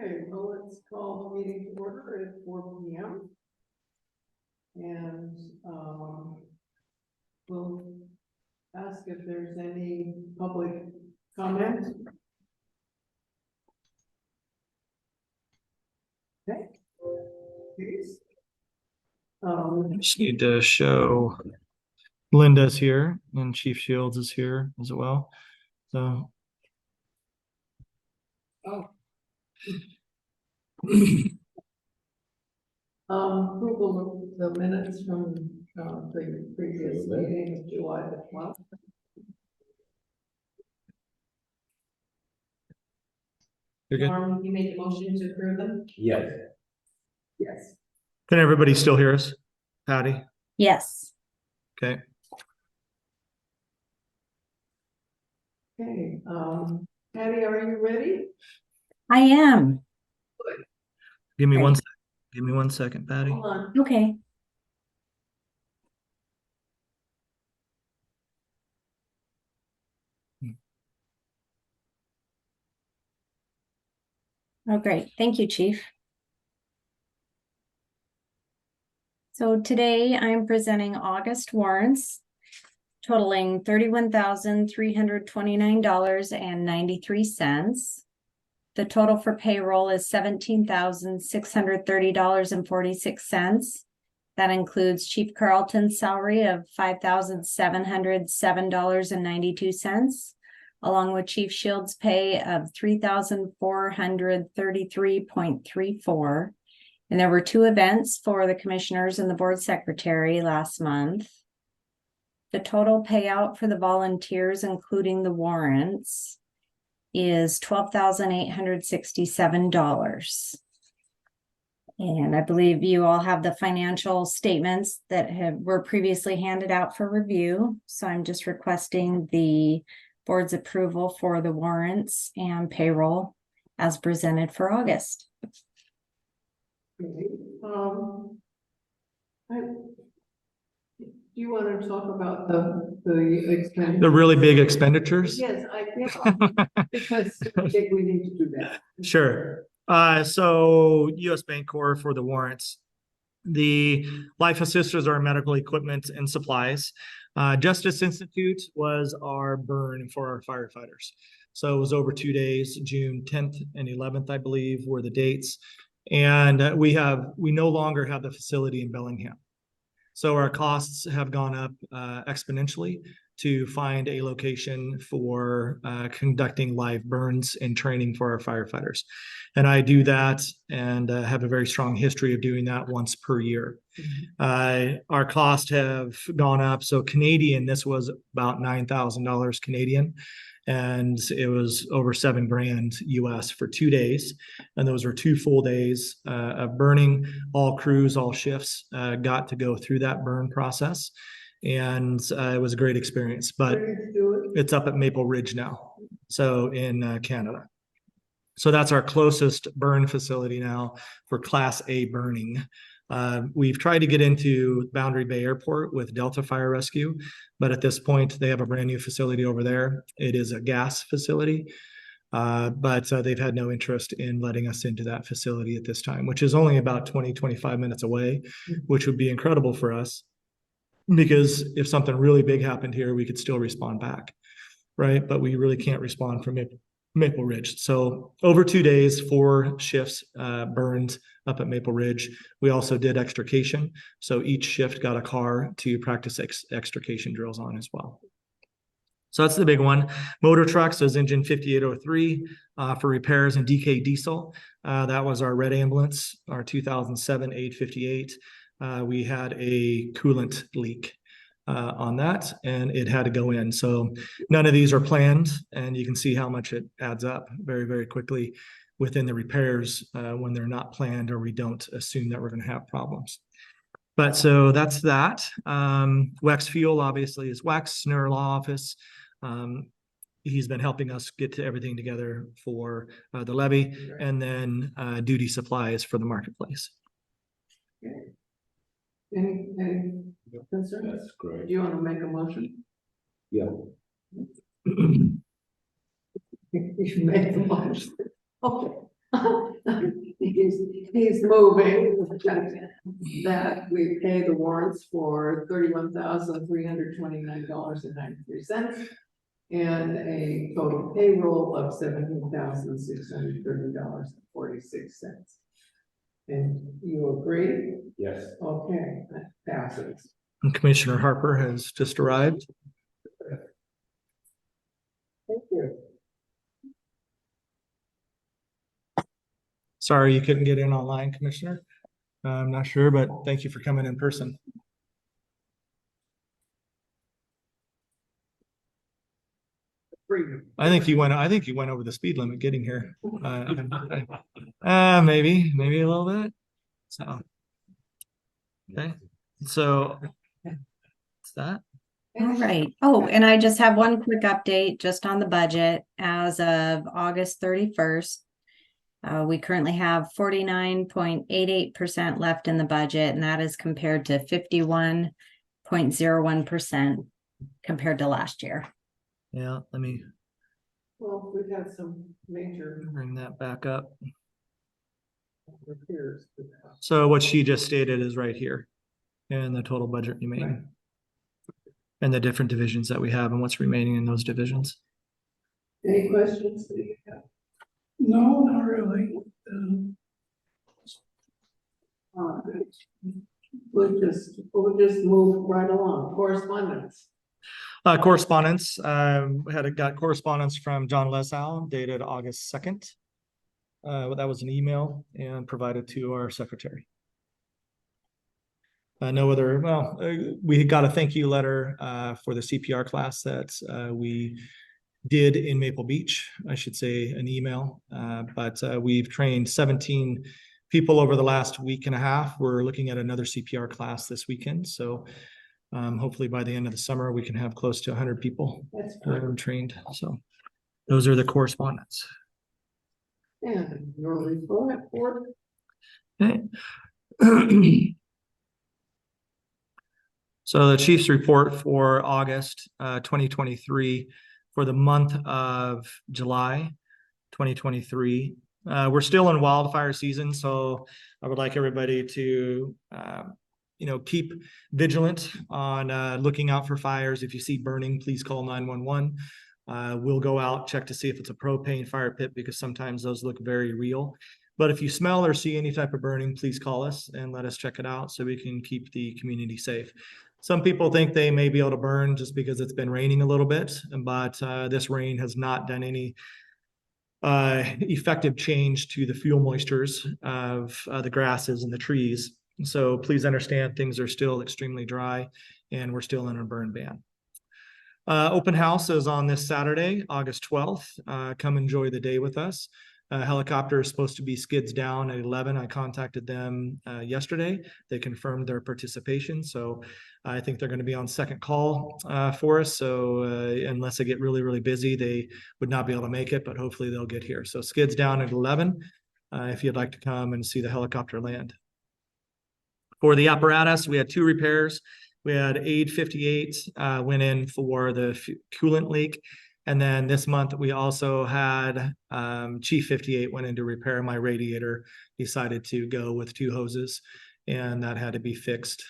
Okay, well, let's call the meeting to order at 4 p.m. And we'll ask if there's any public comment. Okay, please. Just need to show Linda's here and Chief Shields is here as well. So Approval of the minutes from the previous meeting of July the 12th. you're good. You made the motion to approve them? Yes. Yes. Can everybody still hear us? Patty? Yes. Okay. Okay, Patty, are you ready? I am. Give me Great. one second. Give me 1 second, Patty. Hold on. Okay. Oh, great. Thank you, Chief. So today I'm presenting August warrants totaling $31,329.93. The total for payroll is $17,630.46. That includes Chief Carlton's salary of $5,707.92, along with Chief Shields' pay of $3,433.34. And there were 2 events for the commissioners and the board secretary last month. The total payout for the volunteers, including the warrants, is $12,867. And I believe you all have the financial statements that were previously handed out for review. So I'm just requesting the board's approval for the warrants and payroll as presented for August. Okay. Do you want to talk about the expense? The really big expenditures? Yes, because I think we need to do that. Sure. So US Bancorp for the warrants. The Life Assisters are medical equipment and supplies. Justice Institute was our burn for our firefighters. So it was over 2 days, June 10th and 11th, I believe, were the dates. And we no longer have the facility in Bellingham. So our costs have gone up exponentially to find a location for conducting live burns and training for our firefighters. And I do that and have a very strong history of doing that once per year. Our costs have gone up. So Canadian, this was about $9,000 Canadian. And it was over $7,000 US for 2 days. And those were 2 full days of burning. All crews, all shifts got to go through that burn process. And it was a great experience, but it's up at Maple Ridge now. So in Canada. So that's our closest burn facility now for Class A burning. We've tried to get into Boundary Bay Airport with Delta Fire Rescue, but at this point they have a brand new facility over there. It is a gas facility, but they've had no interest in letting us into that facility at this time, which is only about 20-25 minutes away, which would be incredible for us because if something really big happened here, we could still respond back, right? But we really can't respond from Maple Ridge. So over 2 days, 4 shifts burned up at Maple Ridge. We also did extrication. So each shift got a car to practice extrication drills on as well. So that's the big one. Motor trucks is engine 5803 for repairs and DK diesel. That was our red ambulance, our 2007 858. We had a coolant leak on that, and it had to go in. So none of these are planned, and you can see how much it adds up very, very quickly within the repairs when they're not planned or we don't assume that we're going to have problems. But so that's that. Wex Fuel obviously is Wex, Snur Law Office. He's been helping us get to everything together for the levy, and then duty supplies for the marketplace. Okay. Any concerns? That's great. Do you want to make a motion? Yeah. You make the motion. Okay. he's moving that we pay the warrants for $31,329.93 and a total payroll of $17,630.46. And you agree? Yes. Okay, that passes. And Commissioner Harper has just arrived. Thank you. Sorry you couldn't get in online, Commissioner. I'm not sure, but thank you for coming in person. I think you went over the speed limit getting here. Maybe a little bit. So, okay. So what's that? All right. Oh, and I just have one quick update just on the budget as of August 31st. We currently have 49.88% left in the budget, and that is compared to 51.01% compared to last year. Yeah, let me Well, we've had some major bring that back up. repairs. So what she just stated is right here and the total budget remaining. And the different divisions that we have and what's remaining in those divisions. Any questions that you have? No, not really. We'll just move right along. Correspondence. Correspondence, got correspondence from John Lesow dated August 2nd. That was an email and provided to our secretary. No other, we got a thank you letter for the CPR class that we did in Maple Beach, I should say an email, but we've trained 17 people over the last week and a half. We're looking at another CPR class this weekend. So hopefully by the end of the summer, we can have close to 100 people trained. So those are the correspondence. And your report. Okay. So the chief's report for August 2023 for the month of July 2023. We're still in wildfire season, so I would like everybody to keep vigilant on looking out for fires. If you see burning, please call 911. We'll go out, check to see if it's a propane fire pit because sometimes those look very real. But if you smell or see any type of burning, please call us and let us check it out so we can keep the community safe. Some people think they may be able to burn just because it's been raining a little bit, but this rain has not done any effective change to the fuel moistures of the grasses and the trees. So please understand things are still extremely dry and we're still in a burn ban. Open house is on this Saturday, August 12th. Come enjoy the day with us. Helicopter is supposed to be skids down at 11. I contacted them yesterday. They confirmed their participation. So I think they're going to be on second call for us. So unless they get really, really busy, they would not be able to make it, but hopefully they'll get here. So skids down at 11 if you'd like to come and see the helicopter land. For the apparatus, we had 2 repairs. We had Aid 58 went in for the coolant leak. And then this month we also had Chief 58 went in to repair my radiator, decided to go with 2 hoses and that had to be fixed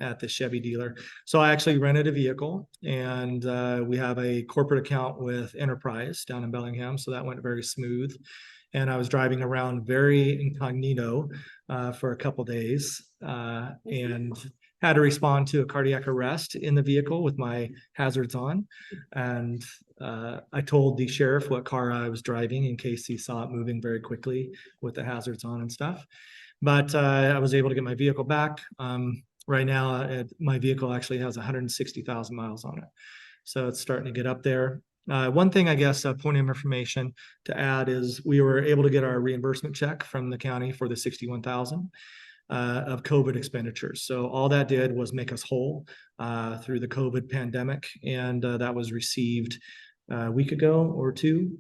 at the Chevy dealer. So I actually rented a vehicle and we have a corporate account with Enterprise down in Bellingham. So that went very smooth. And I was driving around very incognito for a couple days and had to respond to a cardiac arrest in the vehicle with my hazards on. And I told the sheriff what car I was driving in case he saw it moving very quickly with the hazards on and stuff. But I was able to get my vehicle back. Right now, my vehicle actually has 160,000 miles on it. So it's starting to get up there. One thing, I guess, a point of information to add is we were able to get our reimbursement check from the county for the 61,000 of COVID expenditures. So all that did was make us whole through the COVID pandemic. And that was received a week ago or 2.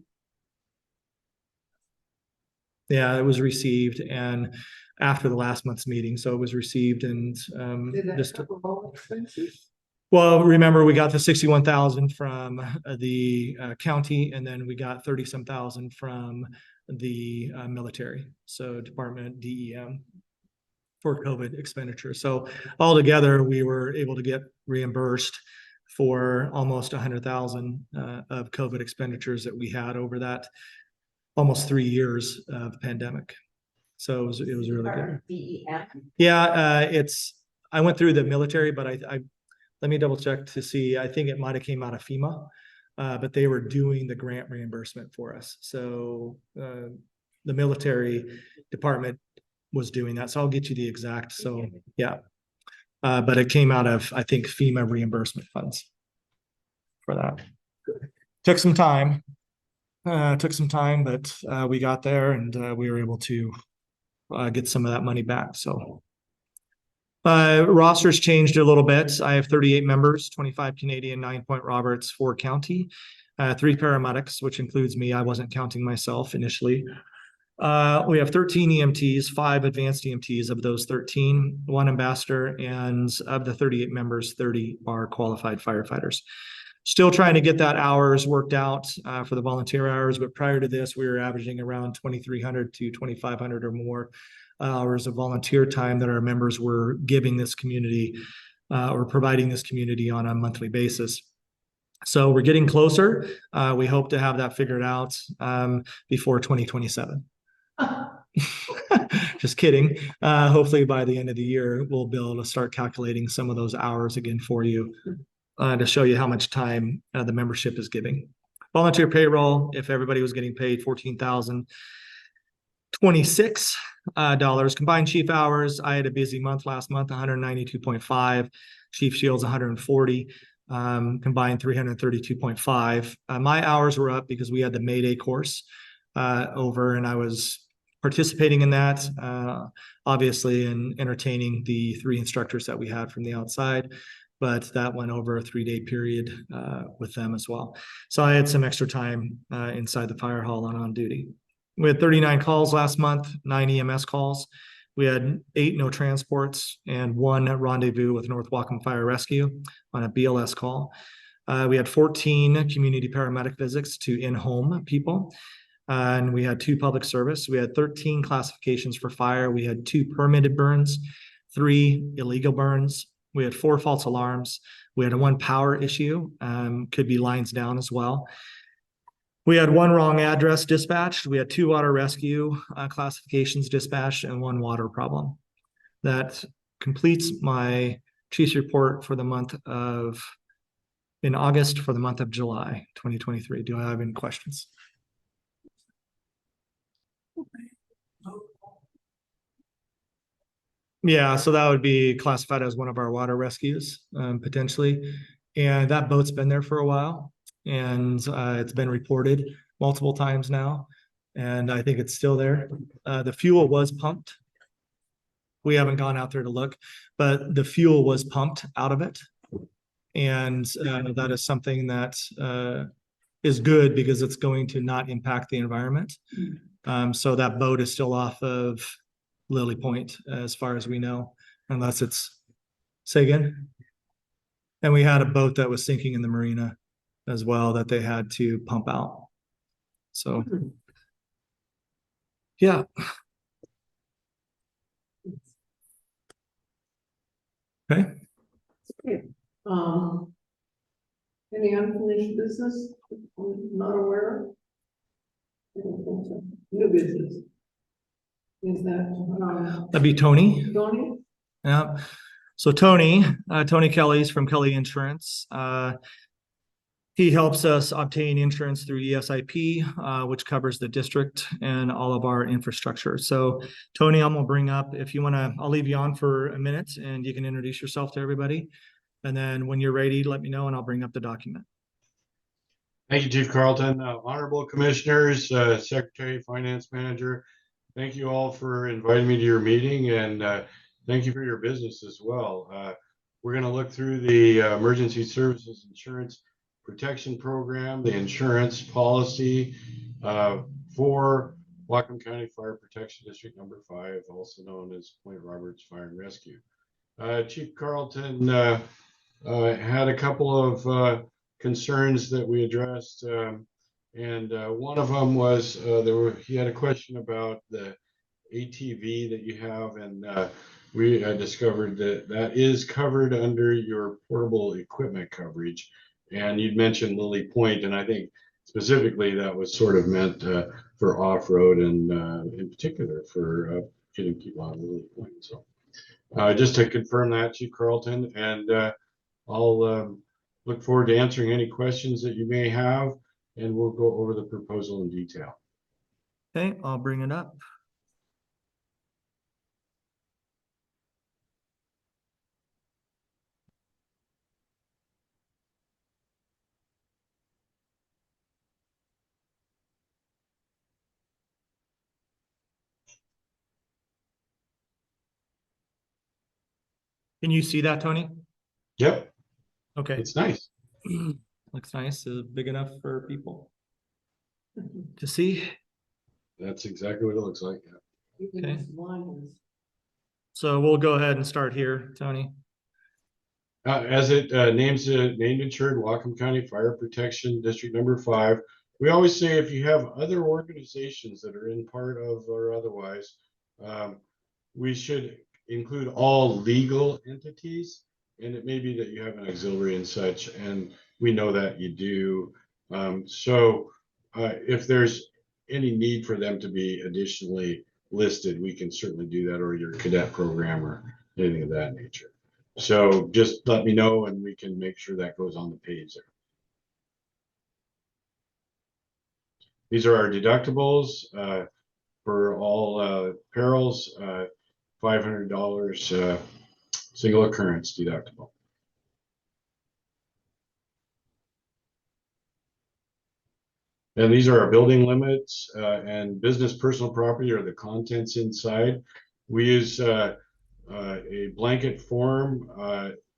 Yeah, it was received and after the last month's meeting. So it was received and Did that just cover all expenses? well, remember we got the 61,000 from the county, and then we got 30-some thousand from the military, so Department DEM for COVID expenditure. So altogether, we were able to get reimbursed for almost 100,000 of COVID expenditures that we had over that almost 3 years of pandemic. So it was really good. DEM. Yeah, I went through the military, but I let me double check to see. I think it might have came out of FEMA, but they were doing the grant reimbursement for us. So the military department was doing that. So I'll get you the exact. So yeah, but it came out of, I think, FEMA reimbursement funds for that. Took some time. But we got there, and we were able to get some of that money back. So rosters changed a little bit. I have 38 members, 25 Canadian, 9 Point Roberts, 4 county, 3 paramedics, which includes me. I wasn't counting myself initially. We have 13 EMTs, 5 advanced EMTs. Of those 13, 1 ambassador, and of the 38 members, 30 are qualified firefighters. Still trying to get that hours worked out for the volunteer hours, but prior to this, we were averaging around 2,300 to 2,500 or more hours of volunteer time that our members were giving this community or providing this community on a monthly basis. So we're getting closer. We hope to have that figured out before 2027. Just kidding. Hopefully by the end of the year, we'll be able to start calculating some of those hours again for you to show you how much time the membership is giving. Volunteer payroll, if everybody was getting paid $14,026. Combined chief hours, I had a busy month last month, 192.5. Chief Shields, 140. Combined 332.5. My hours were up because we had the May Day course over, and I was participating in that, obviously, and entertaining the 3 instructors that we had from the outside. But that went over a 3-day period with them as well. So I had some extra time inside the fire hall and on duty. We had 39 calls last month, 9 EMS calls. We had 8 no transports and 1 rendezvous with North Whatcom Fire Rescue on a BLS call. We had 14 community paramedic visits to in-home people. And we had 2 public service. We had 13 classifications for fire. We had 2 permitted burns, 3 illegal burns. We had 4 false alarms. We had 1 power issue, could be lines down as well. We had 1 wrong address dispatched. We had 2 water rescue classifications dispatched and 1 water problem. That completes my chief's report for the month of, in August, for the month of July, 2023. Do I have any questions? Yeah, so that would be classified as one of our water rescues, potentially. And that boat's been there for a while, and it's been reported multiple times now, and I think it's still there. The fuel was pumped. We haven't gone out there to look, but the fuel was pumped out of it. And that is something that is good because it's going to not impact the environment. So that boat is still off of Lily Point, as far as we know, unless it's, say again. And we had a boat that was sinking in the marina as well that they had to pump out. So, yeah. Okay. Any unfinished business I'm not aware of? New business. Is that That'd be Tony. Tony? Yeah. So Tony Kelly's from Kelly Insurance. He helps us obtain insurance through ESIP, which covers the district and all of our infrastructure. So Tony, I'm gonna bring up, if you wanna, I'll leave you on for a minute and you can introduce yourself to everybody. And then when you're ready, let me know and I'll bring up the document. Thank you, Chief Carlton. Honorable Commissioners, Secretary, Finance Manager, thank you all for inviting me to your meeting, and thank you for your business as well. We're going to look through the Emergency Services Insurance Protection Program, the insurance policy for Whatcom County Fire Protection District Number 5, also known as Point Roberts Fire and Rescue. Chief Carlton had a couple of concerns that we addressed And one of them was he had a question about the ATV that you have, and we discovered that that is covered under your portable equipment coverage. And you'd mentioned Lily Point, and I think specifically that was sort of meant for off-road and in particular for getting people on Lily Point. So just to confirm that, Chief Carlton, and I'll look forward to answering any questions that you may have, and we'll go over the proposal in detail. Okay, I'll bring it up. Can you see that, Tony? Yep, Okay. it's nice. Looks nice. Big enough for people to see. That's exactly what it looks like. Yeah. Even Okay. this line is So we'll go ahead and start here, Tony. As it names the named insured Whatcom County Fire Protection District Number 5, we always say if you have other organizations that are in part of or otherwise, we should include all legal entities. And it may be that you have an auxiliary and such, and we know that you do. So if there's any need for them to be additionally listed, we can certainly do that, or your cadet program or anything of that nature. So just let me know and we can make sure that goes on the page there. These are our deductibles for all perils, $500 single occurrence deductible. And these are our building limits and business personal property or the contents inside. We use a blanket form.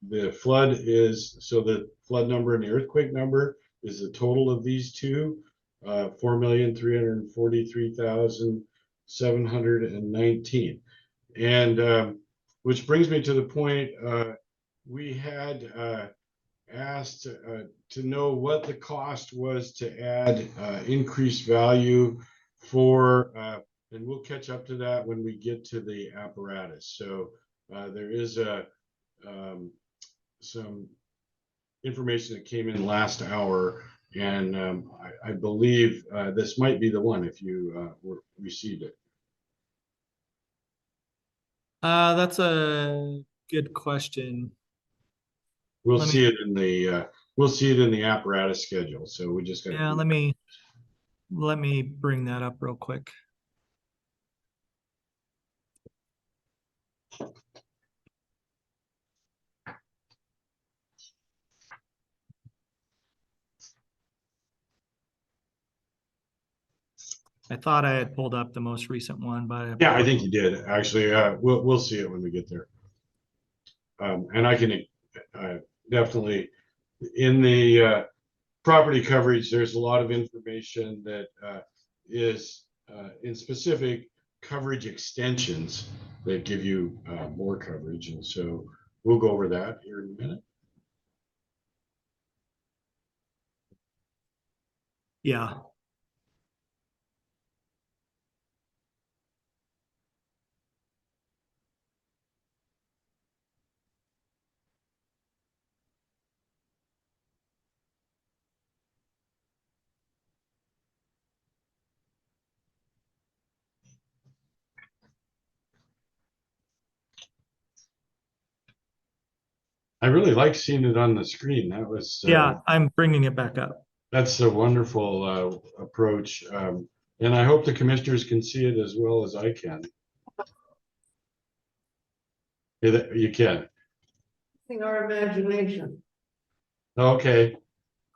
The flood is, so the flood number and the earthquake number is the total of these two, 4,343,719. And which brings me to the point, we had asked to know what the cost was to add increased value for, and we'll catch up to that when we get to the apparatus. So there is some information that came in last hour, and I believe this might be the one if you received it. That's a good question. We'll see it in the apparatus schedule. So we just got. Yeah, let me bring that up real quick. I thought I had pulled up the most recent one, but Yeah, I think you did actually. We'll see it when we get there. And I can definitely in the property coverage, there's a lot of information that is in specific coverage extensions that give you more coverage. And so we'll go over that here in a minute. yeah. I really like seeing it on the screen. That was Yeah, I'm bringing it back up. that's a wonderful approach. And I hope the commissioners can see it as well as I can. You can. using our imagination. Okay.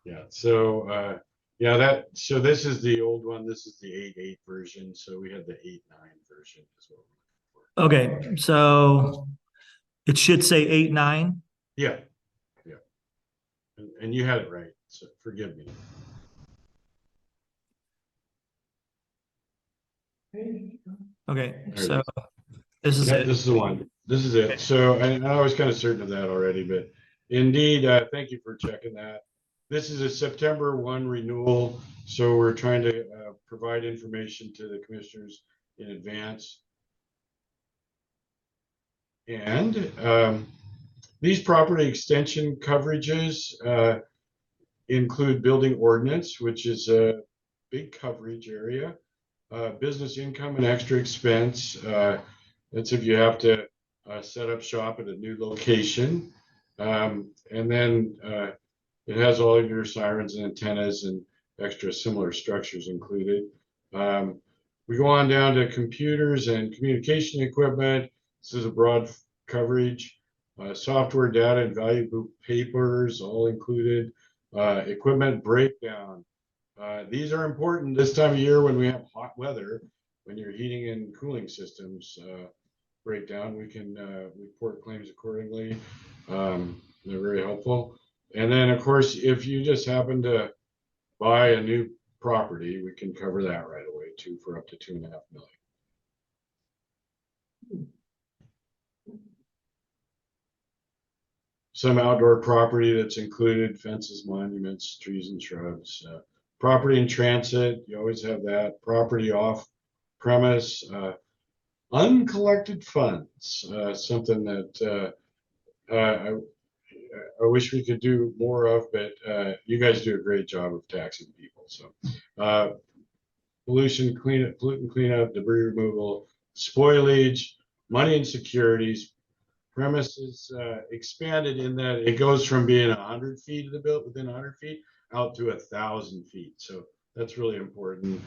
Yeah. So yeah, so this is the old one. This is the 8.8 version. So we had the 8.9 version as well. Okay, so it should say 8.9. Yeah. Yeah. And you had it right. So forgive me. Okay, There it so is. this is Yeah, it. this is the one. This is it. So, and I was kind of certain of that already, but indeed, thank you for checking that. This is a September 1 renewal, so we're trying to provide information to the commissioners in advance. And these property extension coverages include building ordinance, which is a big coverage area, business income and extra expense. That's if you have to set up shop at a new location. And then it has all of your sirens and antennas and extra similar structures included. We go on down to computers and communication equipment. This is a broad coverage. Software, data, and valuable papers all included. Equipment breakdown. These are important this time of year when we have hot weather, when your heating and cooling systems break down. We can report claims accordingly. They're very helpful. And then, of course, if you just happen to buy a new property, we can cover that right away too for up to $2.5 million. Some outdoor property that's included: fences, monuments, trees and shrubs. Property in transit, you always have that. Property off premise. Uncollected funds, something that I wish we could do more of, but you guys do a great job of taxing people. So pollution cleanup, pollutant cleanup, debris removal, spoilage, money and securities. Premises expanded in that it goes from being 100 feet of the building, within 100 feet, out to 1,000 feet. So that's really important.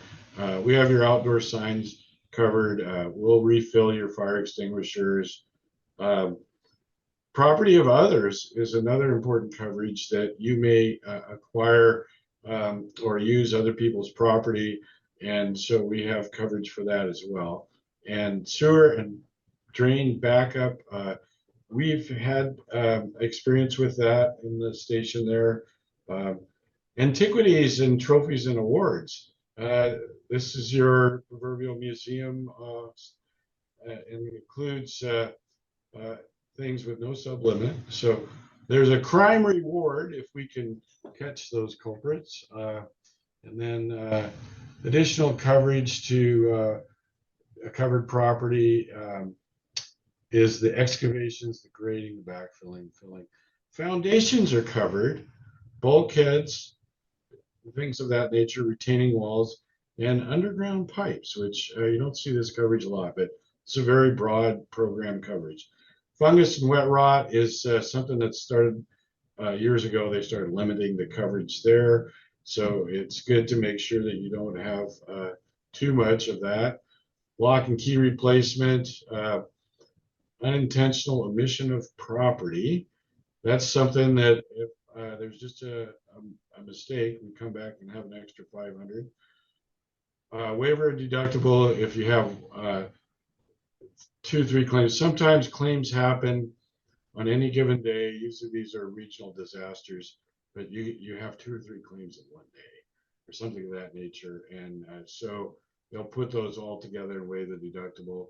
We have your outdoor signs covered. We'll refill your fire extinguishers. Property of others is another important coverage, that you may acquire or use other people's property. And so we have coverage for that as well. And sewer and drain backup. We've had experience with that in the station there. Antiquities and trophies and awards. This is your proverbial museum, and it includes things with no sublimit. So there's a crime reward if we can catch those culprits. And then additional coverage to a covered property is the excavations, the grading, the backfilling, filling. Foundations are covered, bulkheads, things of that nature, retaining walls, and underground pipes, which you don't see this coverage a lot, but it's a very broad program coverage. Fungus and wet rot is something that started years ago. They started limiting the coverage there. So it's good to make sure that you don't have too much of that. Lock and key replacement, unintentional omission of property. That's something that if there's just a mistake, we come back and have an extra 500. Waiver of deductible if you have 2 or 3 claims. Sometimes claims happen on any given day. Usually these are regional disasters, but you have 2 or 3 claims in one day or something of that nature. And so they'll put those all together and weigh the deductible.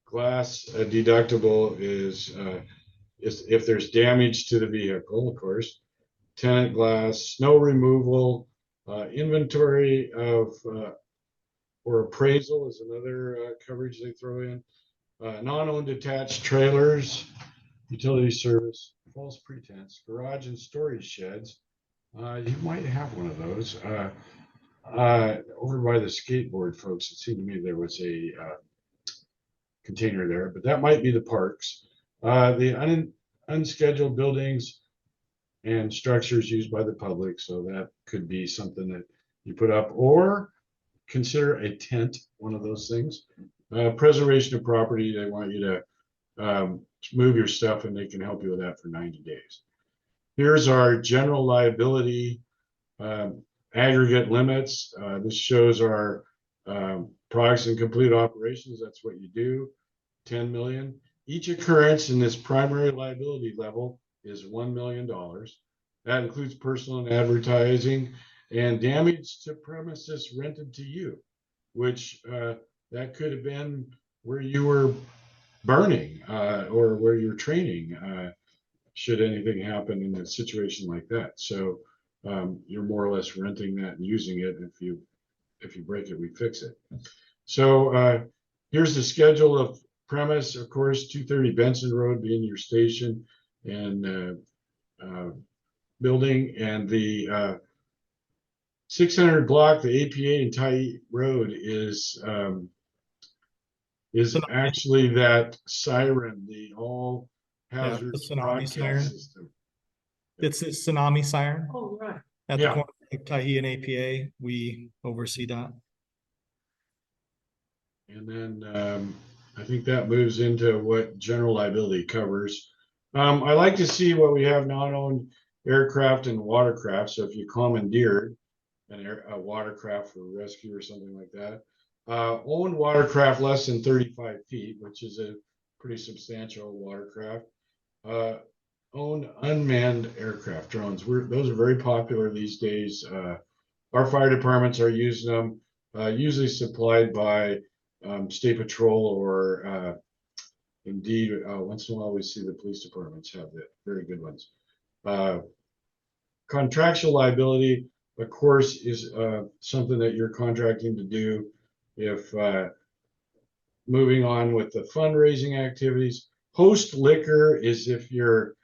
Glass deductible is if there's damage to the vehicle, of course. Tenant glass, snow removal, inventory of or appraisal is another coverage they throw in. Non-owned attached trailers, utility service, false pretense, garage and storage sheds. You might have one of those. Over by the skateboard folks, it seemed to me there was a container there, but that might be the parks. The unscheduled buildings and structures used by the public, so that could be something that you put up, or consider a tent, one of those things. Preservation of property, they want you to move your stuff and they can help you with that for 90 days. Here's our general liability aggregate limits. This shows our products and complete operations. That's what you do, 10 million. Each occurrence in this primary liability level is $1 million. That includes personal and advertising and damage to premises rented to you, which that could have been where you were burning or where you're training, should anything happen in a situation like that. So you're more or less renting that and using it. If you break it, we fix it. So here's the schedule of premise. Of course, 230 Benson Road being your station and building, and the 600 block, the APA and Tyee Road is actually that siren, the all hazard the tsunami broadcast siren. system. It's a tsunami siren Oh, right. at the Yeah. corner of Tyee and APA. We oversee that. And then I think that moves into what general liability covers. I like to see what we have non-owned aircraft and watercraft. So if you commandeered a watercraft for rescue or something like that, owned watercraft less than 35 feet, which is a pretty substantial watercraft. Owned unmanned aircraft, drones. Those are very popular these days. Our fire departments are using them, usually supplied by State Patrol or indeed, once in a while we see the police departments have the very good ones. Contractual liability, of course, is something that you're contracting to do. If moving on with the fundraising activities, host liquor is if you're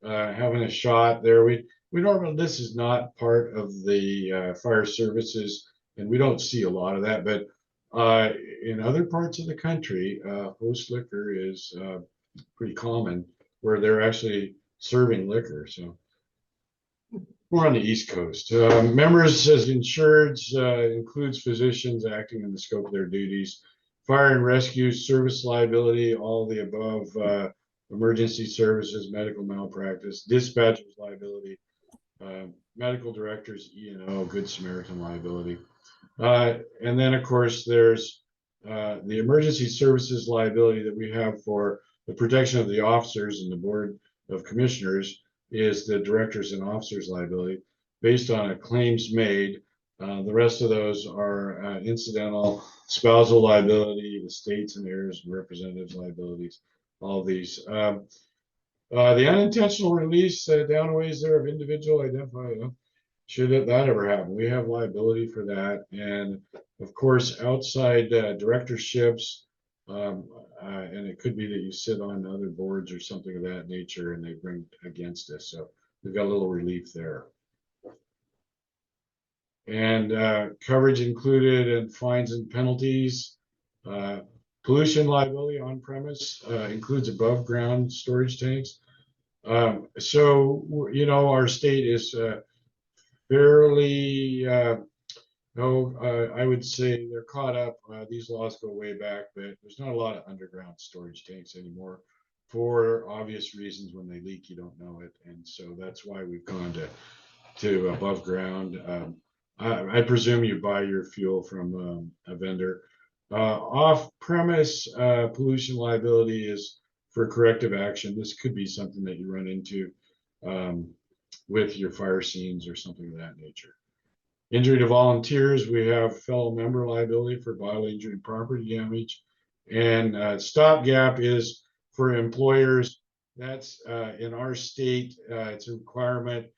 having a shot there. We normally, this is not part of the fire services, and we don't see a lot of that, but in other parts of the country, host liquor is pretty common where they're actually serving liquor. So we're on the East Coast. Members as insureds includes physicians acting in the scope of their duties, fire and rescue, service liability, all the above, emergency services, medical malpractice, dispatchers liability, medical directors, E&O, Good Samaritan liability. And then, of course, there's the emergency services liability that we have for the protection of the officers and the Board of Commissioners is the directors and officers liability based on a claims made. The rest of those are incidental, spousal liability, the states and heirs and representatives liabilities, all of these. The unintentional release downways there of individual identified, should that ever happen, we have liability for that. And of course, outside directorships, and it could be that you sit on other boards or something of that nature and they bring against us. So we've got a little relief there. And coverage included and fines and penalties. Pollution liability on premise includes above ground storage tanks. So, you know, our state is fairly, I would say they're caught up. These laws go way back, but there's not a lot of underground storage tanks anymore for obvious reasons. When they leak, you don't know it. And so that's why we've gone to above ground. I presume you buy your fuel from a vendor. Off-premise pollution liability is for corrective action. This could be something that you run into with your fire scenes or something of that nature. Injury to volunteers, we have fellow member liability for bodily injury and property damage. And stopgap is for employers. That's in our state, it's a requirement.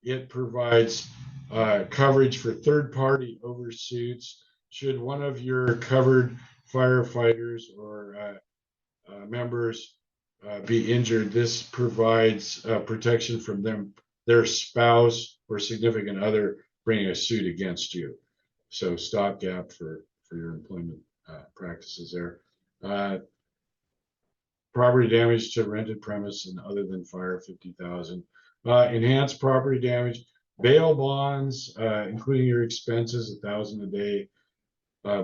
It provides coverage for third-party oversuits. Should one of your covered firefighters or members be injured, this provides protection from them, their spouse or significant other bringing a suit against you. So stopgap for your employment practices there. Property damage to rented premise and other than fire, 50,000. Enhanced property damage, bail bonds, including your expenses, 1,000 a day.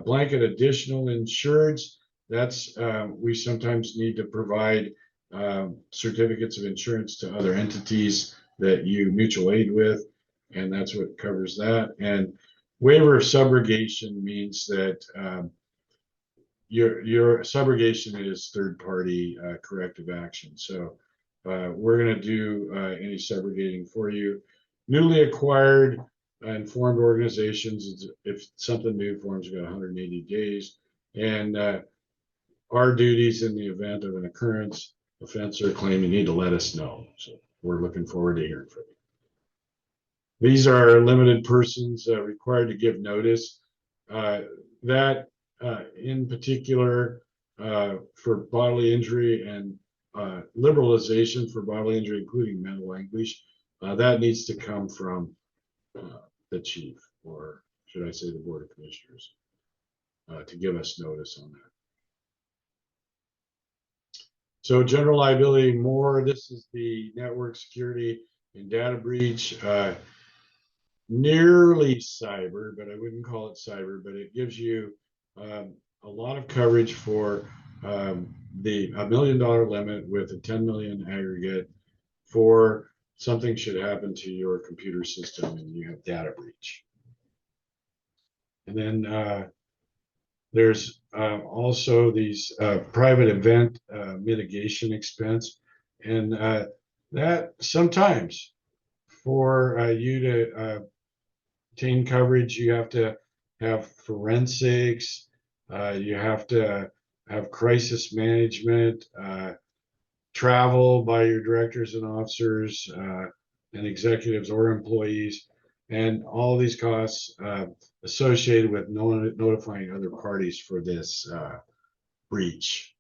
Blanket additional insureds, that's we sometimes need to provide certificates of insurance to other entities that you mutual aid with, and that's what covers that. And waiver of subrogation means that your subrogation is third-party corrective action. So we're going to do any subrogating for you. Newly acquired informed organizations, if something new forms, got 180 days. And our duties in the event of an occurrence, offense, or claim, you need to let us know. So we're looking forward to hearing from you. These are limited persons required to give notice. That in particular for bodily injury and liberalization for bodily injury, including mental anguish, that needs to come from the chief, or should I say the Board of Commissioners, to give us notice on that. So general liability more, this is the network security and data breach, nearly cyber, but I wouldn't call it cyber, but it gives you a lot of coverage for the $1 million limit with a 10 million aggregate for something should happen to your computer system and you have data breach. And then there's also these private event mitigation expense, and that sometimes for you to obtain coverage, you have to have forensics, you have to have crisis management, travel by your directors and officers and executives or employees, and all these costs associated with notifying other parties for this breach.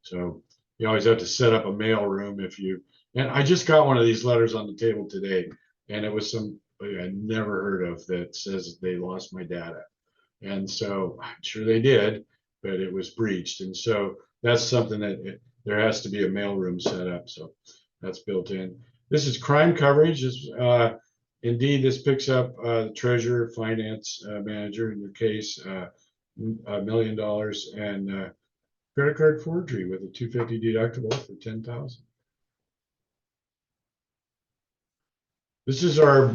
So you always have to set up a mail room if you, and I just got one of these letters on the table today, and it was some I never heard of that says they lost my data. And so I'm sure they did, but it was breached. And so that's something that there has to be a mailroom set up. So that's built in. This is crime coverage. Indeed, this picks up treasurer, finance manager, in your case, $1 million, and credit card forgery with a $250 deductible for $10,000. This is our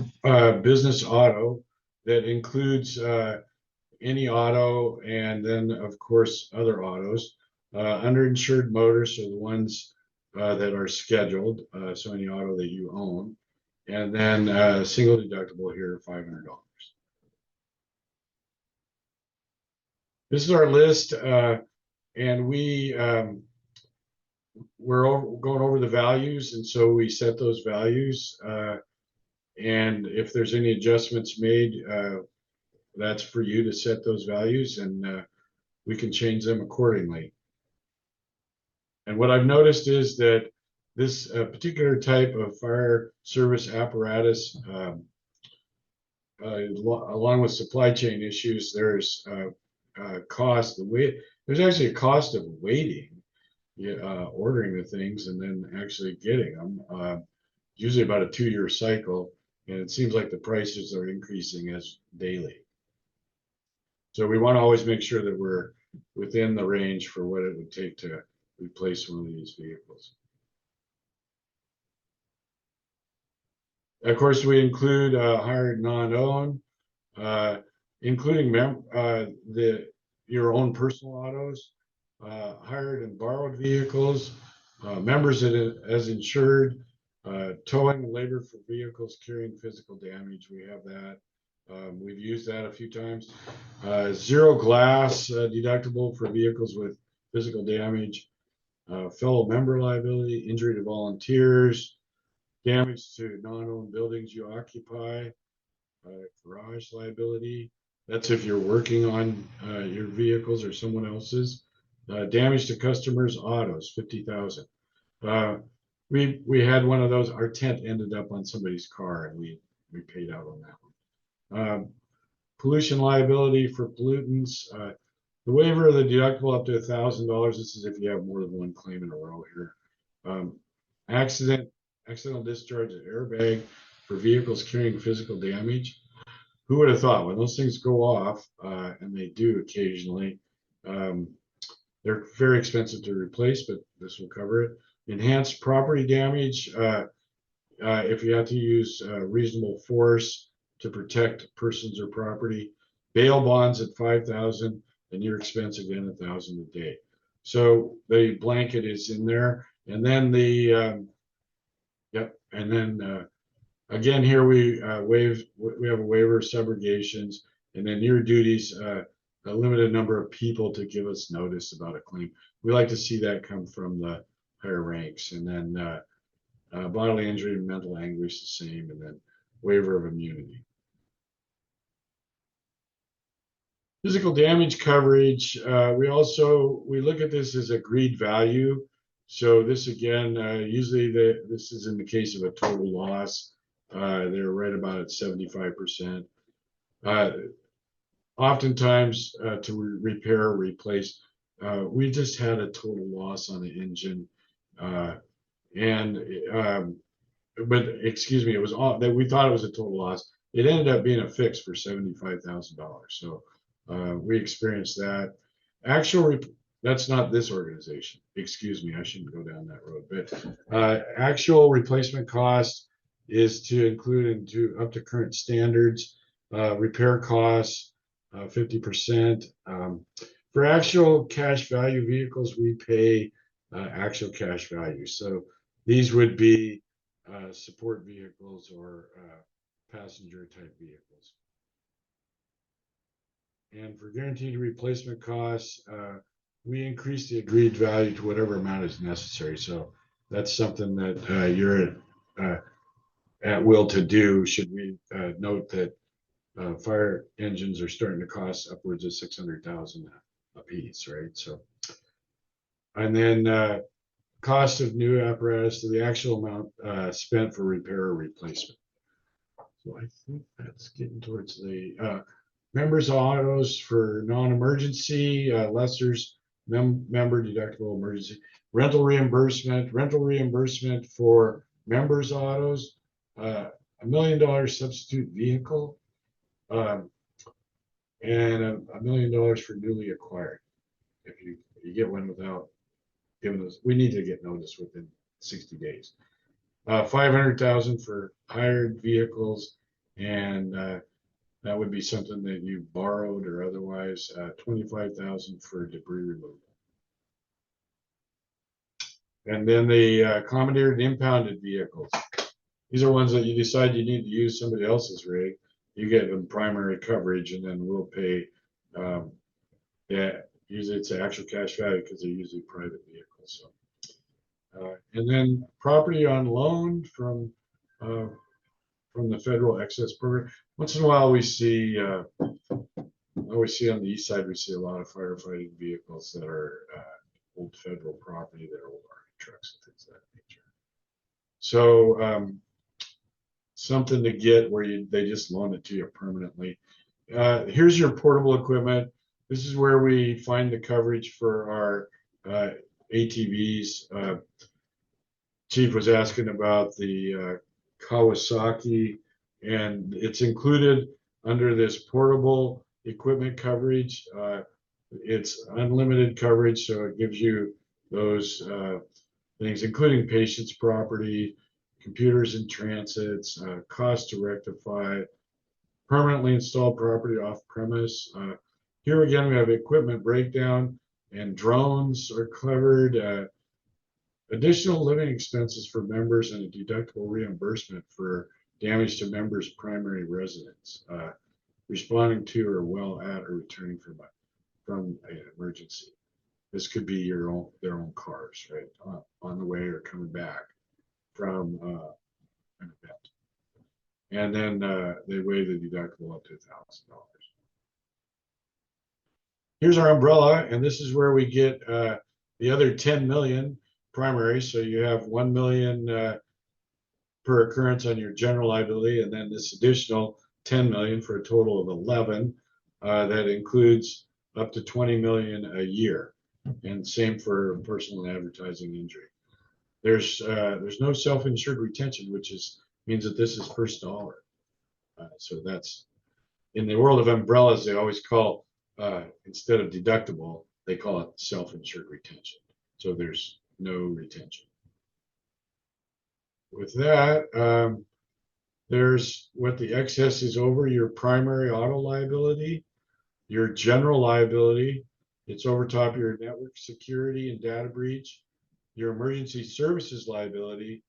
business auto that includes any auto, and then of course other autos. Underinsured motors are the ones that are scheduled, so any auto that you own, and then single deductible here, $500. This is our list, and we're going over the values, and so we set those values, and if there's any adjustments made, that's for you to set those values, and we can change them accordingly. And what I've noticed is that this particular type of fire service apparatus, along with supply chain issues, there's cost. There's actually a cost of waiting, ordering the things and then actually getting them. Usually about a 2-year cycle, and it seems like the prices are increasing as daily. So we want to always make sure that we're within the range for what it would take to replace one of these vehicles. Of course, we include hired non-owned, including your own personal autos, hired and borrowed vehicles, members as insured, towing and labor for vehicles carrying physical damage. We have that. We've used that a few times. Zero glass deductible for vehicles with physical damage, fellow member liability, injury to volunteers, damage to non-owned buildings you occupy, garage liability. That's if you're working on your vehicles or someone else's. Damage to customers' autos, $50,000. We had one of those. Our tent ended up on somebody's car, and we paid out on that one. Pollution liability for pollutants. The waiver of the deductible up to $1,000. This is if you have more than one claim in a row here. Accidental discharge of airbag for vehicles carrying physical damage. Who would have thought when those things go off, and they do occasionally, they're very expensive to replace, but this will cover it. Enhanced property damage, if you have to use reasonable force to protect persons or property. Bail bonds at $5,000, and your expense again $1,000 a day. So the blanket is in there, and then the and then again here we have a waiver of subrogations, and then your duties, a limited number of people to give us notice about a claim. We like to see that come from the higher ranks, and then bodily injury and mental anguish the same, and then waiver of immunity. Physical damage coverage, we look at this as agreed value. So this again, usually this is in the case of a total loss. They're right about at 75%. Oftentimes to repair or replace, we just had a total loss on the engine. But excuse me, it was all that we thought it was a total loss. It ended up being a fix for $75,000. So we experienced that. That's not this organization. Excuse me, I shouldn't go down that road. But actual replacement cost is to include into up to current standards. Repair costs, 50%. For actual cash value vehicles, we pay actual cash value. So these would be support vehicles or passenger type vehicles. And for guaranteed replacement costs, we increase the agreed value to whatever amount is necessary. So that's something that you're at will to do. Should we note that fire engines are starting to cost upwards of $600,000 a piece, right? So, and then cost of new apparatus to the actual amount spent for repair or replacement. So I think that's getting towards the members autos for non-emergency, lessers, member deductible emergency, rental reimbursement for members autos, $1 million substitute vehicle, and $1 million for newly acquired. If you get one without giving us, we need to get notice within 60 days. 500,000 for hired vehicles, and that would be something that you borrowed or otherwise. 25,000 for debris removal. And then the commandeered and impounded vehicles. These are ones that you decide you need to use somebody else's rig. You get them primary coverage, and then we'll pay. Usually it's the actual cash value because they're usually private vehicles. So, and then property on loan from the federal excess program. Once in a while, we see on the east side, we see a lot of firefighting vehicles that are old federal property that are old army trucks and things of that nature. So something to get where they just loan it to you permanently. Here's your portable equipment. This is where we find the coverage for our ATVs. Chief was asking about the Kawasaki, and it's included under this portable equipment coverage. It's unlimited coverage, so it gives you those things, including patient's property, computers in transits, cost to rectify, permanently installed property off premise. Here again, we have equipment breakdown, and drones are covered. Additional living expenses for members and a deductible reimbursement for damage to members' primary residence, responding to or well at or returning from an emergency. This could be their own cars, right, on the way or coming back from an event. And then they waive the deductible up to $1,000. Here's our umbrella, and this is where we get the other 10 million primary. So you have 1 million per occurrence on your general liability, and then this additional 10 million for a total of 11. That includes up to 20 million a year, and same for personal and advertising injury. There's no self-insured retention, which means that this is first dollar. So that's in the world of umbrellas. They always call instead of deductible, they call it self-insured retention. So there's no retention. With that, there's what the excess is over your primary auto liability, your general liability. It's over top your network security and data breach, your emergency services liability,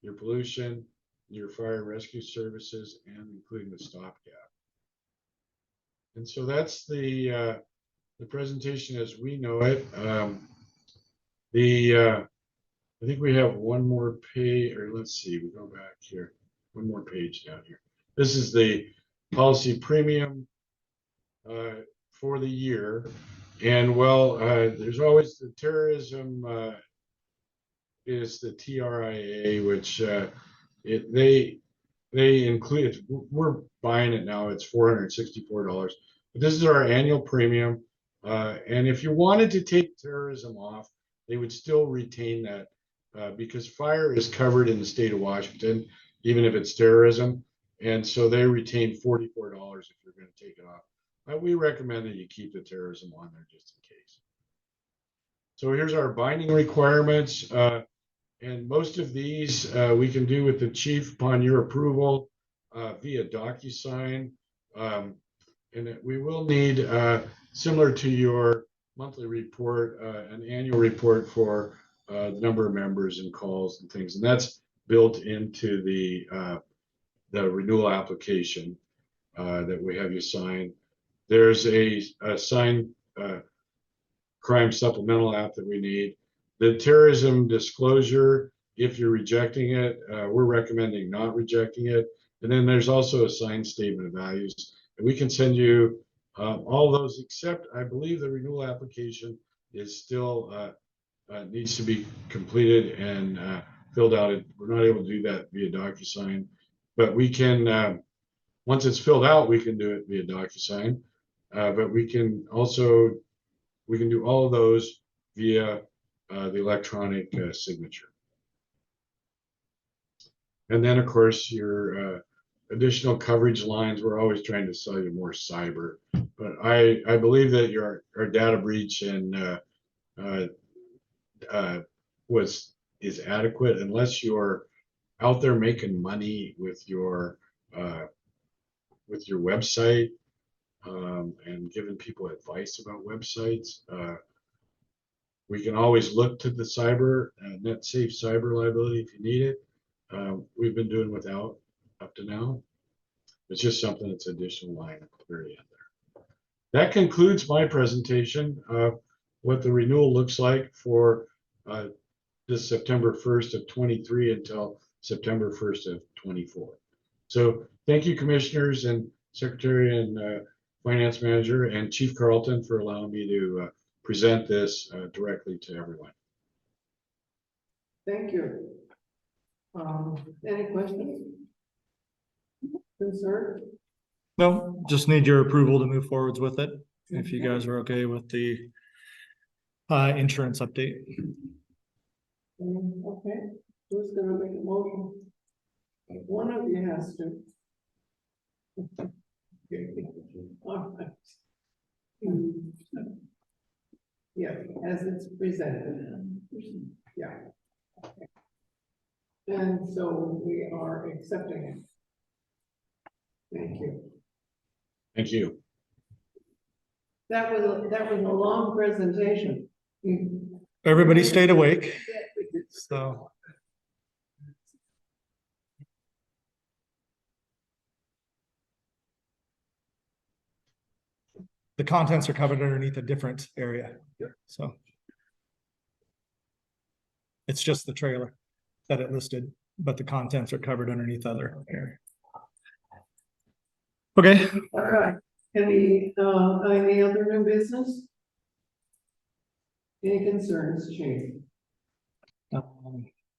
your pollution, your fire rescue services, and including the stopgap. And so that's the presentation as we know it. I think we have one more page, or let's see, we go back here, one more page down here. this is the policy premium for the year. And well, there's always the terrorism is the TRIA, which they include. We're buying it now. It's $464. But this is our annual premium. And if you wanted to take terrorism off, they would still retain that because fire is covered in the state of Washington, even if it's terrorism. And so they retain $44 if you're going to take it off. But we recommend that you keep the terrorism on there just in case. So here's our binding requirements. And most of these we can do with the chief upon your approval via DocuSign. And we will need, similar to your monthly report, an annual report for the number of members and calls and things. And that's built into the renewal application that we have you sign. There's a signed crime supplemental app that we need. The terrorism disclosure, if you're rejecting it, we're recommending not rejecting it. And then there's also a signed statement of values. And we can send you all those, except I believe the renewal application is still needs to be completed and filled out. We're not able to do that via DocuSign, but we can, once it's filled out, we can do it via DocuSign. But we can also, we can do all of those via the electronic signature. And then, of course, your additional coverage lines. We're always trying to sell you more cyber, but I believe that our data breach and is adequate unless you're out there making money with your website and giving people advice about websites. We can always look to the cyber net safe cyber liability if you need it. We've been doing without up to now. It's just something that's additional line at the very end there. That concludes my presentation of what the renewal looks like for this September 1st of 23 until September 1st of 24. So thank you, commissioners and secretary and finance manager and Chief Carlton for allowing me to present this directly to everyone. Thank you. Any questions? Concern? No, just need your approval to move forwards with it. If you guys are okay with the insurance update. Okay, who's gonna make a motion? One of you has to. All right. Yeah, as it's presented. Yeah. Okay. And so we are accepting it. Thank you. Thank you. That was a long presentation. Everybody stayed awake, so. The contents are covered underneath a different area, so. It's just the trailer that it listed, but the contents are covered underneath other area. Okay. All right, any other new business? Any concerns, Chief?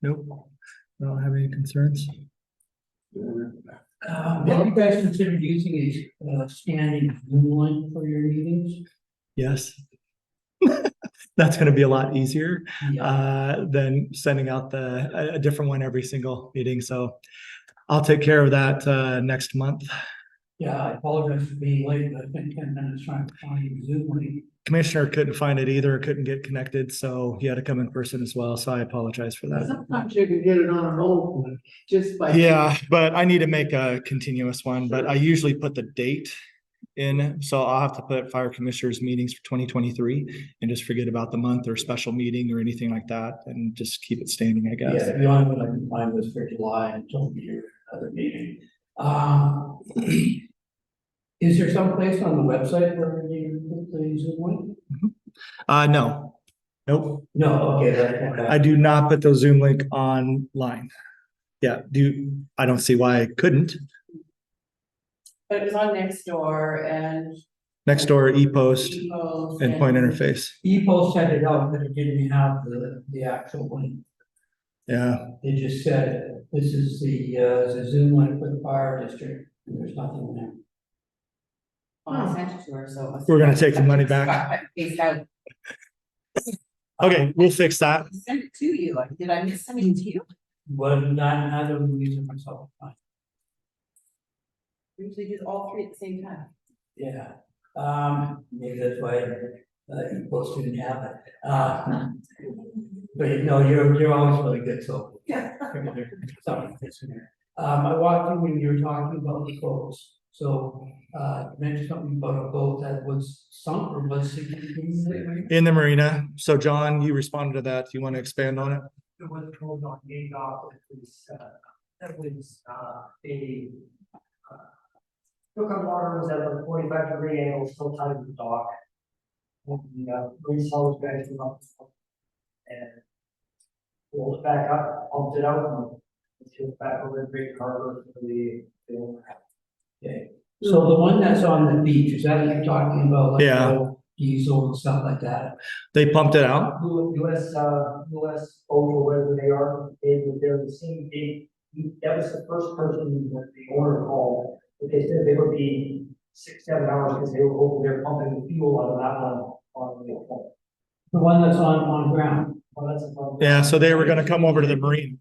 Nope, I don't have any concerns. Have you guys considered using a standing Zoom link for your meetings? Yes. That's gonna be a lot easier than sending out a different one every single meeting, so I'll take care of that next month. Yeah, I apologize for being late, but I spent 10 minutes trying to find your Zoom link. Commissioner couldn't find it either, couldn't get connected, so he had to come in person as well, so I apologize for that. Sometimes you can get it on an old one, just by. Yeah, but I need to make a continuous one, but I usually put the date in, so I'll have to put fire commissioners meetings for 2023 and just forget about the month or special meeting or anything like that and just keep it standing, I guess. Yeah, the only one I can find was for July until your other meeting. Is there some place on the website where you put the Zoom link? No. Nope. No, okay. I do not put the Zoom link online. Yeah, I don't see why I couldn't. But it was on Nextdoor and. Next door, e-post Epos and point interface. EPO set it up, but it didn't have the actual link. Yeah, It just said, this is the Zoom link for the fire district, and there's nothing there. I sent it to her, so. it must We're gonna have take the money back. got phased out. Okay, we'll fix that. Send it to you, like, did I miss something to you? Well, neither of them using myself. Usually do all three at the same time. Yeah, maybe that's why, EPO didn't have it. But no, you're always really good, so. Yeah. Something fits in there. I walked in when you were talking about the boats, so, you mentioned something about a boat that was sunk or was sinking. In the marina. So John, you responded to that. Do you want to expand on it? It was told on Gate Dock, that was, a. Hookup water was at a 45-degree angle, still tied to the dock. And the green cell was back up. And pulled it back up, pumped it out, and it back over the Great Harbor for the. Okay, so the one that's on the beach, is that what you're talking about? Like Yeah. Diesel and stuff like that? They pumped it out. US boat or wherever they are, they're the same date. That was the first person that the owner called, but they said they would be 6-7 hours because they were over there pumping the fuel out of that one on the phone. The one that's on ground. Well, that's on. Yeah, so they were gonna come over to the marina.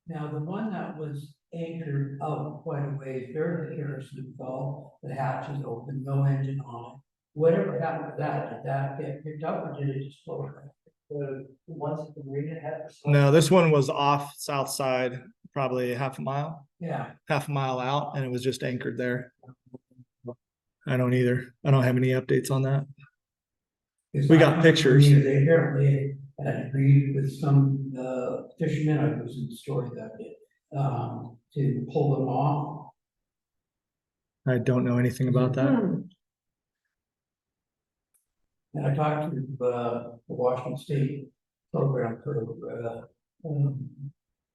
Now, the one that was anchored out quite a ways, during the Harrison fall, the hatch is open, no engine on it. Whatever happened to that, did that get picked up or did it just float around? The ones at the marina had. No, this one was off south side, probably half a mile out, and it was just anchored there. I don't either. I don't have any updates on that. We got pictures. They apparently had agreed with some fishermen, I was in the story that day, to pull them off. I don't know anything about that. And I talked to the Washington State program for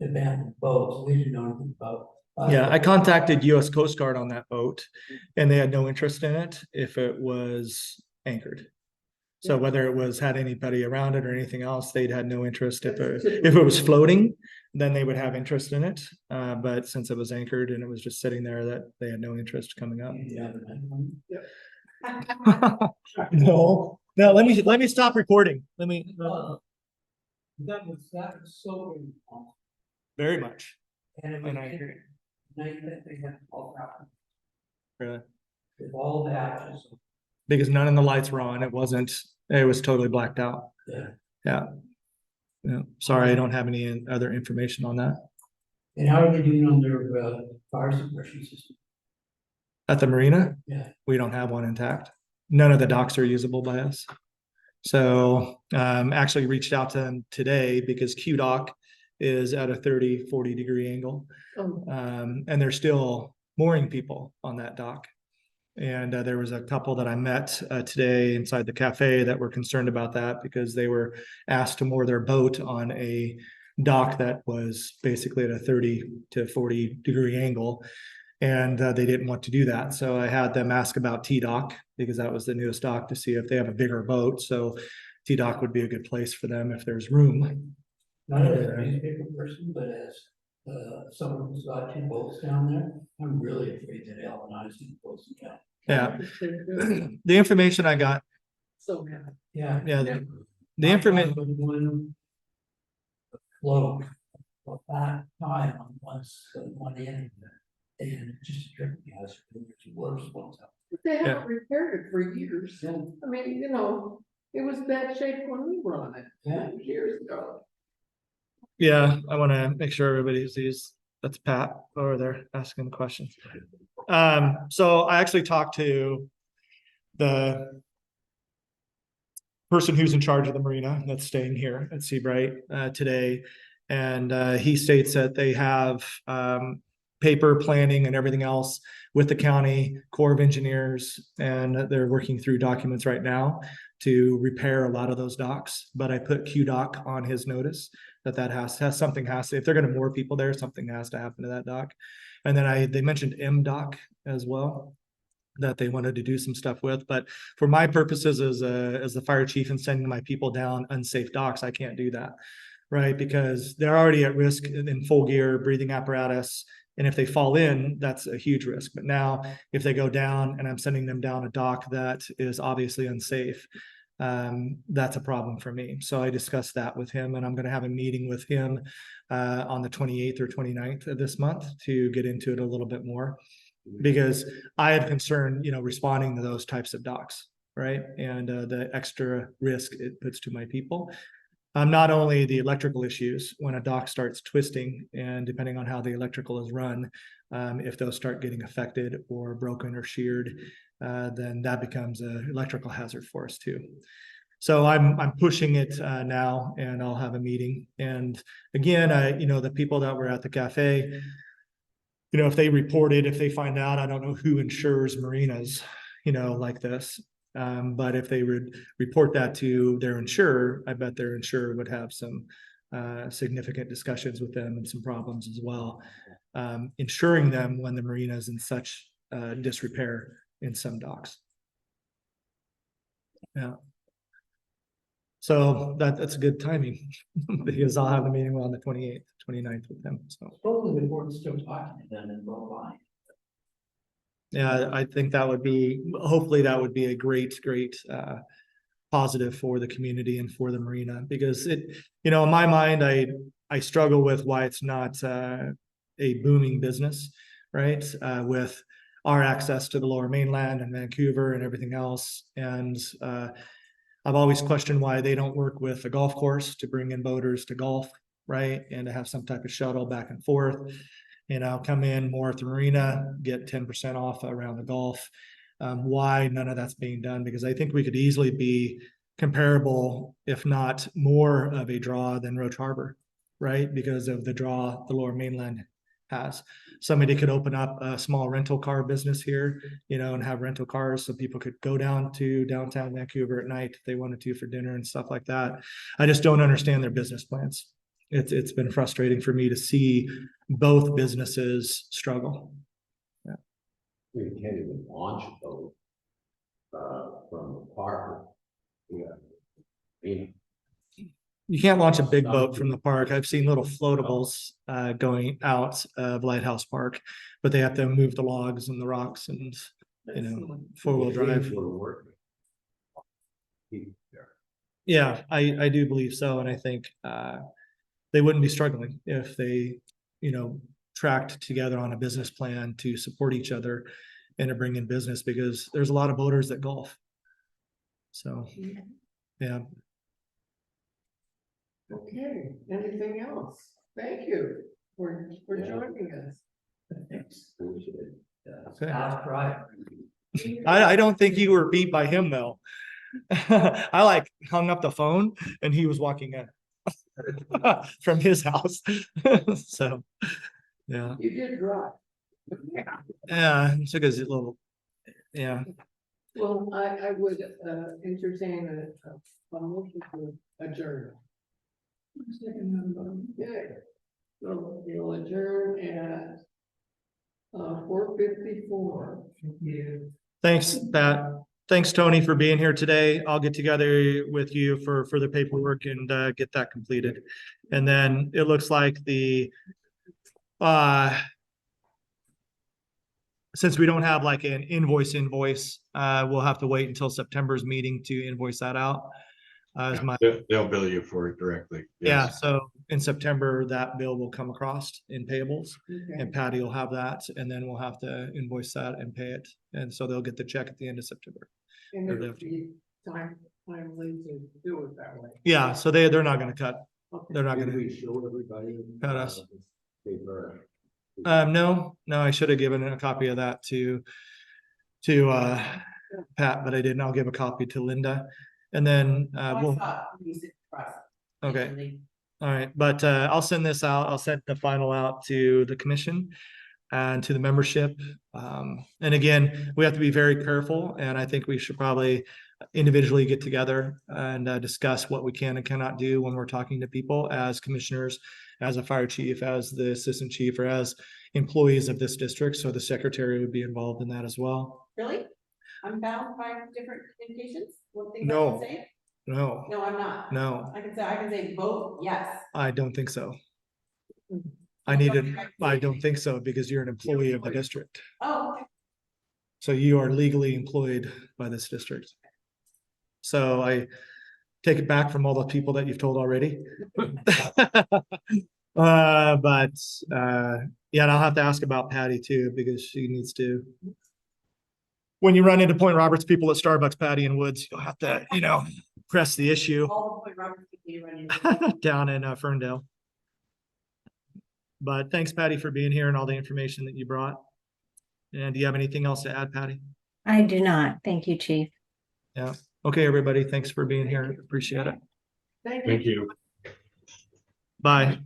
abandoned boats, they didn't know anything about. Yeah, I contacted US Coast Guard on that boat and they had no interest in it if it was anchored. So whether it was had anybody around it or anything else, they'd had no interest. If it was floating, then they would have interest in it. But since it was anchored and it was just sitting there, that they had no interest coming up. Yeah. No, let me stop recording. Let me. That was so. Very much. And it was And I agree. night that they had all happened Really. with all the hatches. Because none of the lights were on. It was totally blacked out. Yeah. Yeah. Sorry, I don't have any other information on that. And how are they doing on their fire suppression system? At the marina? Yeah. We don't have one intact. None of the docks are usable by us. So actually reached out to them today because Q dock is at a 30-40 degree angle. And they're still mooring people on that dock. And there was a couple that I met today inside the cafe that were concerned about that because they were asked to moor their boat on a dock that was basically at a 30 to 40 degree angle. And they didn't want to do that. So I had them ask about T-Dock because that was the newest dock to see if they have a bigger boat. So T-Dock would be a good place for them if there's room. Not as a newspaper person, but as someone who's got 2 boats down there, I'm really afraid that galvanized boats in town. Yeah. The information I got. So happy. Yeah. Yeah. The information. One float, about that high on one end. And just tripping guys, it's worse ones out. But they Yeah. haven't repaired it for years. Yeah. I mean, it was bad shape when we were on it. Yeah. Years ago. Yeah, I want to make sure everybody sees that's Pat over there asking the questions. So I actually talked to the person who's in charge of the marina that's staying here at Seabright today. And he states that they have paper planning and everything else with the county Corps of Engineers, and they're working through documents right now to repair a lot of those docks. But I put QDoc on his notice that has something has to, if they're going to moor people there, something has to happen to that dock. And then they mentioned MDoc as well, that they wanted to do some stuff with. But for my purposes as the fire chief and sending my people down unsafe docks, I can't do that, right? Because they're already at risk in full gear, breathing apparatus. And if they fall in, that's a huge risk. But now if they go down and I'm sending them down a dock that is obviously unsafe, that's a problem for me. So I discussed that with him, and I'm going to have a meeting with him on the 28th or 29th of this month to get into it a little bit more, because I have concern, responding to those types of docks, right? And the extra risk it puts to my people. Not only the electrical issues when a dock starts twisting, and depending on how the electrical is run, if those start getting affected or broken or sheared, then that becomes an electrical hazard for us too. So I'm pushing it now, and I'll have a meeting. And again, the people that were at the cafe, if they reported, if they find out, I don't know who insures marinas, like this. But if they would report that to their insurer, I bet their insurer would have some significant discussions with them and some problems as well, insuring them when the marina is in such disrepair in some docks. Yeah. So that's a good timing because I'll have the meeting on the 28th, 29th with them. So Hopefully the board's still talking to them and go by. yeah, I think hopefully that would be a great positive for the community and for the marina, because in my mind, I struggle with why it's not a booming business, right? With our access to the lower mainland and Vancouver and everything else. And I've always questioned why they don't work with a golf course to bring in boaters to golf, right? And to have some type of shuttle back and forth. Come in more at the marina, get 10% off around the golf. Why none of that's being done? Because I think we could easily be comparable, if not more of a draw than Roach Harbor, right? Because of the draw the lower mainland has. Somebody could open up a small rental car business here, and have rental cars so people could go down to downtown Vancouver at night if they wanted to for dinner and stuff like that. I just don't understand their business plans. It's been frustrating for me to see both businesses struggle. Yeah. We can't even launch a boat from the park. You can't launch a big boat from the park. I've seen little floatables going out of Lighthouse Park, but they have to move the logs and the rocks and four-wheel drive. Yeah, I do believe so, and I think they wouldn't be struggling if they, tracked together on a business plan to support each other and to bring in business, because there's a lot of boaters that golf. So, yeah. Okay, anything else? Thank you for joining us. Okay. That's right. I don't think you were beat by him though. I hung up the phone and he was walking in from his house. So, yeah. You did right. Yeah, it took us a little, yeah. Well, I would entertain a motion to adjourn. Yeah. So we'll adjourn at 4:54. Thanks, Pat. Thanks, Tony, for being here today. I'll get together with you for further paperwork and get that completed. And then it looks like since we don't have like an invoice, we'll have to wait until September's meeting to invoice that out. They'll bill you for it directly. Yeah, Yes. so in September, that bill will come across in payables, Okay. and Patty will have that, and then we'll have to invoice that and pay it. And so they'll get the check at the end of September. And it would be timely to do it that way. Yeah, so they're not gonna cut. Okay. They're not Did gonna. we show everybody? Cut us. Paper. No, I should have given a copy of that to Pat, but I didn't. I'll give a copy to Linda, and then we'll. Okay. All right, but I'll send this out. I'll send the final out to the commission and to the membership. And again, we have to be very careful, and I think we should probably individually get together and discuss what we can and cannot do when we're talking to people as commissioners, as a fire chief, as the assistant chief, or as employees of this district. So the secretary would be involved in that as well. Really? I'm bound by different communications? What things I No. can say? No, No, I'm not. no, I can say vote yes. I don't think so. I don't think so, because you're an employee of the district. Oh, okay. So you are legally employed by this district. So I take it back from all the people that you've told already. Yeah, and I'll have to ask about Patty too, because she needs to. When you run into Point Roberts people at Starbucks, Patty and Woods, you'll have to, press the issue All the Point Roberts people you run into. down in Ferndale. But thanks, Patty, for being here and all the information that you brought. And do you have anything else to add, Patty? I do not. Thank you, Chief. Yeah. Okay, everybody. Thanks for being here. Appreciate it. Thank you. Bye.